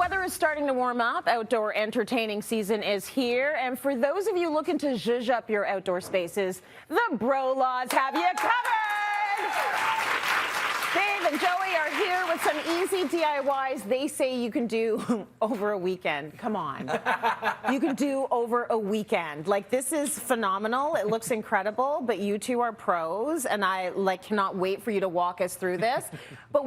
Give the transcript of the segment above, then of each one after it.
weather is starting to warm up. Outdoor entertaining season is here. And for those of you looking to zhuzh up your outdoor spaces, the Bro-Laws have you covered. Dave and Joey are here with some easy DIYs they say you can do over a weekend. Come on. You can do over a weekend. Like, this is phenomenal. It looks incredible, but you two are pros, and I cannot wait for you to walk us through this. But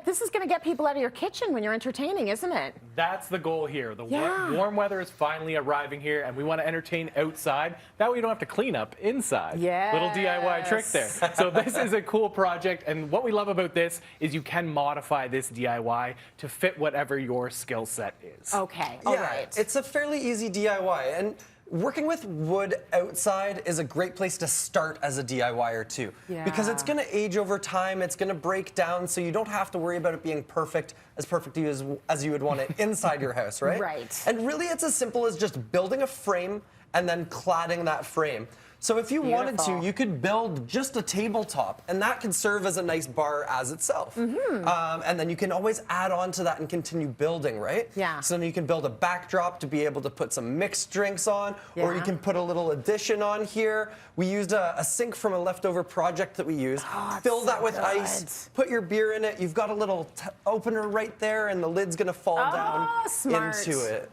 this is going to get people out of your kitchen when you're entertaining, isn't it? That's the goal here. The warm weather is finally arriving here, and we want to entertain outside. That way you don't have to clean up inside. Yes. Little DIY trick there. So this is a cool project, and what we love about this is you can modify this DIY to fit whatever your skill set is. Okay, all right. It's a fairly easy DIY, and working with wood outside is a great place to start as a DIYer too. Yeah. Because it's going to age over time, it's going to break down, so you don't have to worry about it being perfect as you would want it inside your house, right? Right. And really it's as simple as just building a frame and then cladding that frame. So if you wanted to, you could build just a tabletop, and that could serve as a nice bar as itself. And then you can always add on to that and continue building, right? Yeah. So then you can build a backdrop to be able to put some mixed drinks on, or you can put a little addition on here. We used a sink from a leftover project that we used. Fill that with ice, put your beer in it. You've got a little opener right there, and the lid's gonna fall down into it.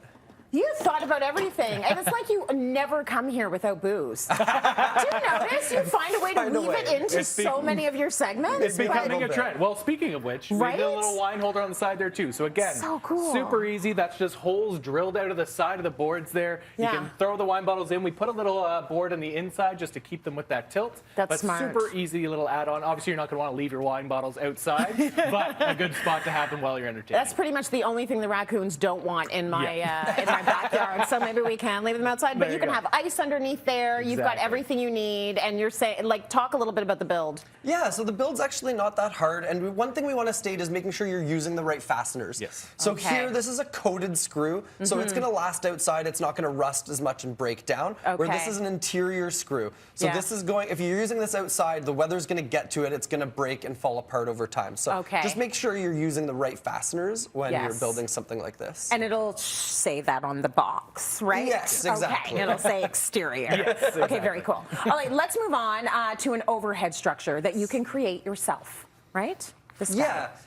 You thought about everything, and it's like you never come here without booze. Do you notice? You find a way to weave it into so many of your segments. It's becoming a trend. Well, speaking of which, we did a little wine holder on the side there too. So again, so cool. Super easy. That's just holes drilled out of the side of the boards there. You can throw the wine bottles in. We put a little board on the inside just to keep them with that tilt. That's smart. Super easy little add-on. Obviously, you're not going to want to leave your wine bottles outside, but a good spot to have them while you're entertaining. That's pretty much the only thing the raccoons don't want in my in my backyard. So maybe we can leave them outside, but you can have ice underneath there. You've got everything you need, and you're saying, talk a little bit about the build. Yeah, so the build's actually not that hard, and one thing we want to state is making sure you're using the right fasteners. Yes. So here, this is a coated screw, so it's going to last outside. It's not going to rust as much and break down. Where this is an interior screw. So this is going, if you're using this outside, the weather's going to get to it. It's going to break and fall apart over time. So just make sure you're using the right fasteners when you're building something like this. And it'll say that on the box, right? Yes, exactly. Okay, it'll say exterior. Exactly. Okay, very cool. All right, let's move on to an overhead structure that you can create yourself, right?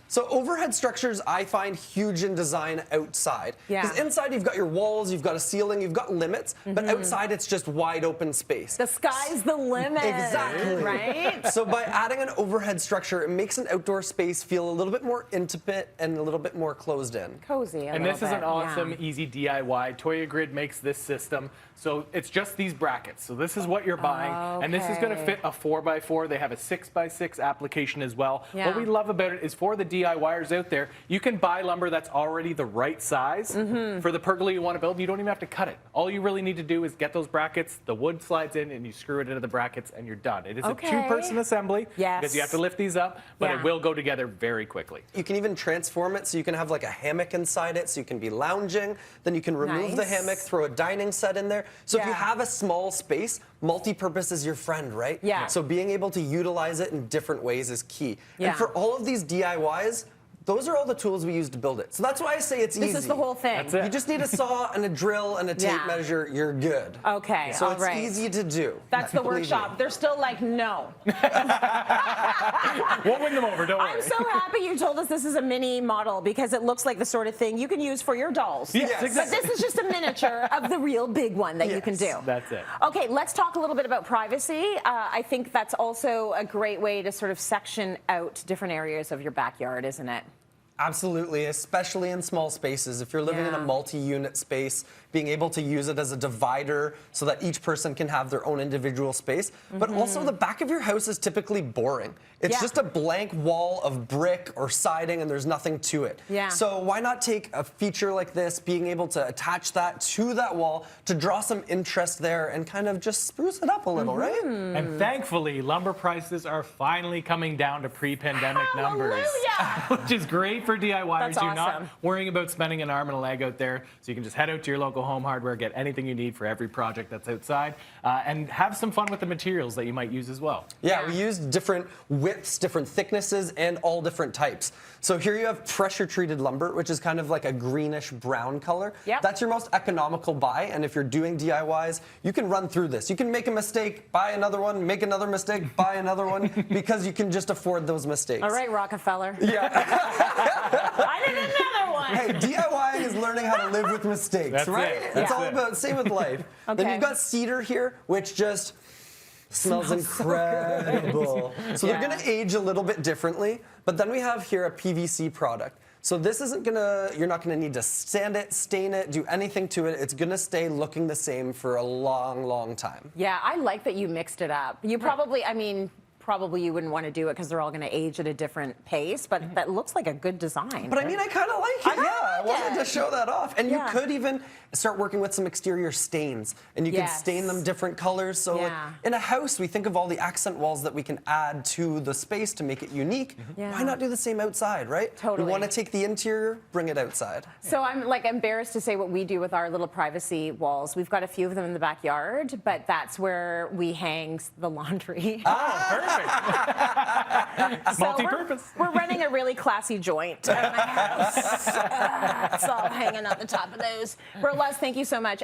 So overhead structures I find huge in design outside. Because inside you've got your walls, you've got a ceiling, you've got limits, but outside it's just wide open space. The sky's the limit. Exactly. Right? So by adding an overhead structure, it makes an outdoor space feel a little bit more intimate and a little bit more closed in. Cozy. And this is an awesome, easy DIY. Toya Grid makes this system. So it's just these brackets. So this is what you're buying. And this is going to fit a 4x4. They have a 6x6 application as well. What we love about it is for the DIYers out there, you can buy lumber that's already the right size. For the pergola you want to build, you don't even have to cut it. All you really need to do is get those brackets, the wood slides in, and you screw it into the brackets, and you're done. It is a two-person assembly because you have to lift these up, but it will go together very quickly. You can even transform it so you can have like a hammock inside it, so you can be lounging. Then you can remove the hammock, throw a dining set in there. So if you have a small space, multi-purpose is your friend, right? So being able to utilize it in different ways is key. And for all of these DIYs, those are all the tools we use to build it. So that's why I say it's easy. This is the whole thing. That's it. You just need a saw and a drill and a tape measure. You're good. Okay, so it's easy to do. That's the workshop. They're still like, no. We'll win them over, don't worry. I'm so happy you told us this is a mini model because it looks like the sort of thing you can use for your dolls. Yes, exactly. But this is just a miniature of the real big one that you can do. That's it. Okay, let's talk a little bit about privacy. I think that's also a great way to sort of section out different areas of your backyard, isn't it? Absolutely, especially in small spaces. If you're living in a multi-unit space, being able to use it as a divider so that each person can have their own individual space. But also the back of your house is typically boring. It's just a blank wall of brick or siding and there's nothing to it. So why not take a feature like this, being able to attach that to that wall to draw some interest there and kind of just spruce it up a little, right? And thankfully, lumber prices are finally coming down to pre-pandemic numbers, which is great for DIYers. That's You're awesome. not worrying about spending an arm and a leg out there, so you can just head out to your local home hardware, get anything you need for every project that's outside, and have some fun with the materials that you might use as well. Yeah, we use different widths, different thicknesses, and all different types. So here you have pressure-treated lumber, which is kind of like a greenish brown color. Yep. That's your most economical buy, and if you're doing DIYs, you can run through this. You can make a mistake, buy another one, make another mistake, buy another one, because you can just afford those mistakes. All right, Rockefeller. Yeah. I need another one. Hey, DIYing is learning how to live with mistakes, That's right? it. It's That's all it. about, same with life. Then Okay. you've got cedar here, which just smells incredible. So Yeah. they're gonna age a little bit differently, but then we have here a PVC product. So this isn't you're not gonna need to sand it, stain it, do anything to it. It's gonna stay looking the same for a long, long time. Yeah, I like that you mixed it up. You probably, I mean, probably you wouldn't want to do it because they're all going to age at a different pace, but that looks like a good design. But I mean, I kind of like it. I wanted to show that off. And Yeah. you could even start working with some exterior stains, and you can Yes. stain them different colors. So like, Yeah. in a house, we think of all the accent walls that we can add to the space to make it unique. Yeah. Why not do the same outside, right? Totally. We want to take the interior, bring it outside. So I'm like embarrassed to say what we do with our little privacy walls. We've got a few of them in the backyard, but that's where we hang the laundry. Perfect. So Multi-purpose. We're running a really classy joint at my house. It's all hanging on the top of those. Burles, thank you so much.